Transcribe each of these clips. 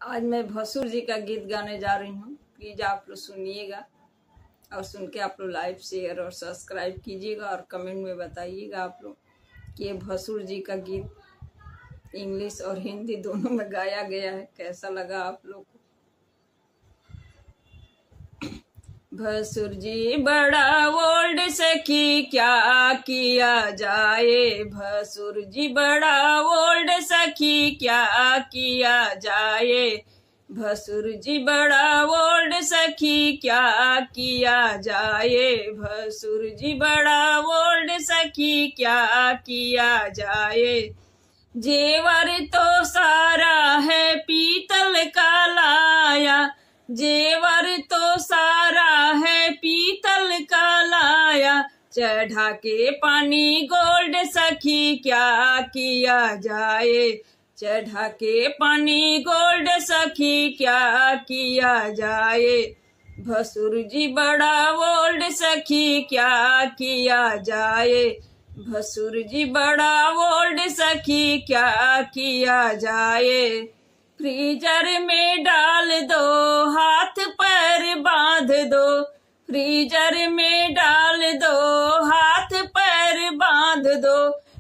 आज मैं भसुर जी का गीत गाने जा रही हूँ। प्लीज आप लोग सुनिएगा और सुन के आप लोग लाइक शेयर और सब्सक्राइब कीजिएगा और कमेंट में बताइएगा आप लोग कि ये भसुर जी का गीत इंग्लिश और हिंदी दोनों में गाया गया है, कैसा लगा आप लोग को। भसुर जी बड़ा ओल्ड सखी क्या किया जाए, भसुर जी बड़ा ओल्ड सखी क्या किया जाए, भसुर जी बड़ा ओल्ड सखी क्या किया जाए, भसुर जी बड़ा ओल्ड सखी क्या किया जाए। जेवर तो सारा है पीतल का लाया, जेवर तो सारा है पीतल का लाया, चढ़ा के पानी गोल्ड सखी क्या किया जाए, चढ़ा के पानी गोल्ड सखी क्या किया जाए। भसुर जी बड़ा ओल्ड सखी क्या किया जाए, भसुर जी बड़ा ओल्ड सखी क्या किया जाए। फ्रीजर में डाल दो हाथ पैर बांध दो, फ्रीजर में डाल दो हाथ पैर बांध दो,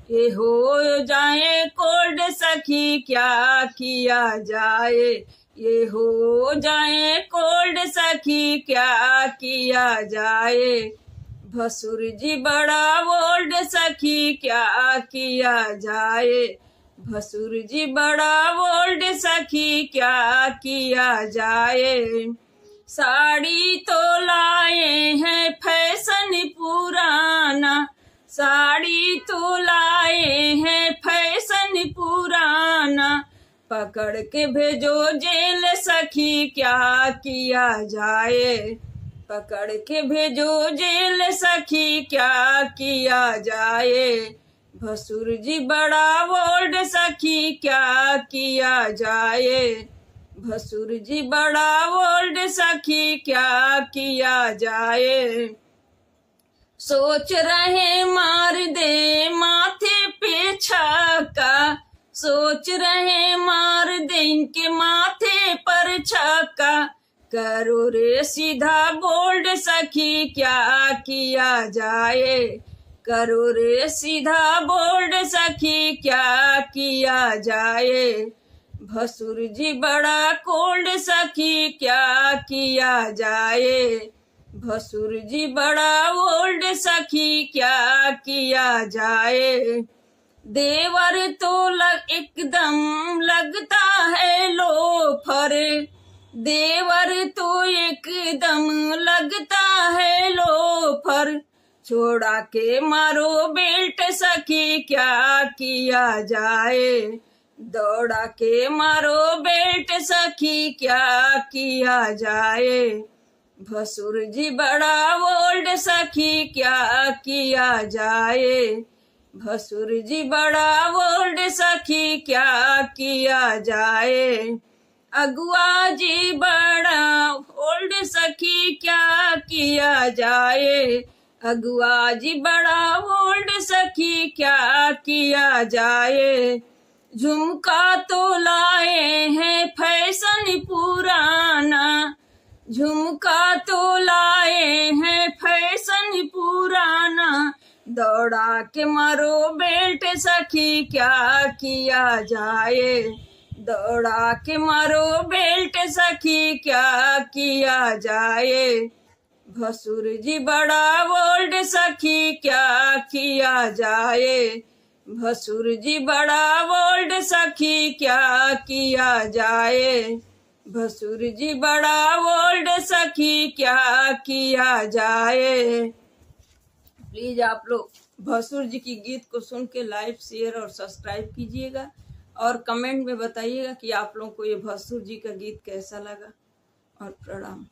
ये हो जाए कोल्ड सखी क्या किया जाए, ये हो जाए कोल्ड सखी क्या किया जाए। भसुर जी बड़ा ओल्ड सखी क्या किया जाए, भसुर जी बड़ा ओल्ड सखी क्या किया जाए। साड़ी तो लाए हैं फैशन पुराना, साड़ी तो लाए हैं फैशन पुराना, पकड़ के भेजो जेल सखी क्या किया जाए, पकड़ के भेजो जेल सखी क्या किया जाए। भसुर जी बड़ा ओल्ड सखी क्या किया जाए, भसुर जी बड़ा ओल्ड सखी क्या किया जाए। सोच रहे मार दे माथे पे छक्का, सोच रहे मार दे इनके माथे पर छक्का, करो रे सीधा बोल्ड सखी क्या किया जाए, करो रे सीधा बोल्ड सखी क्या किया जाए। भसुर जी बड़ा कोल्ड सखी क्या किया जाए, भसुर जी बड़ा ओल्ड सखी क्या किया जाए। देवर तो एकदम लगता है लोफर, देवर तो एकदम लगता है लोफर, छोड़ा के मारो बेल्ट सखी क्या किया जाए, दौड़ा के मारो बेल्ट सखी क्या किया जाए। भसुर जी बड़ा ओल्ड सखी क्या किया जाए, भसुर जी बड़ा ओल्ड सखी क्या किया जाए। अगुआ जी बड़ा ओल्ड सखी क्या किया जाए, अगुआ जी बड़ा ओल्ड सखी क्या किया जाए। झुमका तो लाए हैं फैशन पुराना, झुमका तो लाए हैं फैशन पुराना, दौड़ा के मारो बेल्ट सखी क्या किया जाए, दौड़ा के मारो बेल्ट सखी क्या किया जाए। भसुर जी बड़ा ओल्ड सखी क्या किया जाए, भसुर जी बड़ा ओल्ड सखी क्या किया जाए, भसुर जी बड़ा ओल्ड सखी क्या किया जाए। प्लीज आप लोग भसुर जी की गीत को सुन के लाइक शेयर और सब्सक्राइब कीजिएगा और कमेंट में बताइएगा कि आप लोगों को ये भसुर जी का गीत कैसा लगा। और प्रणाम।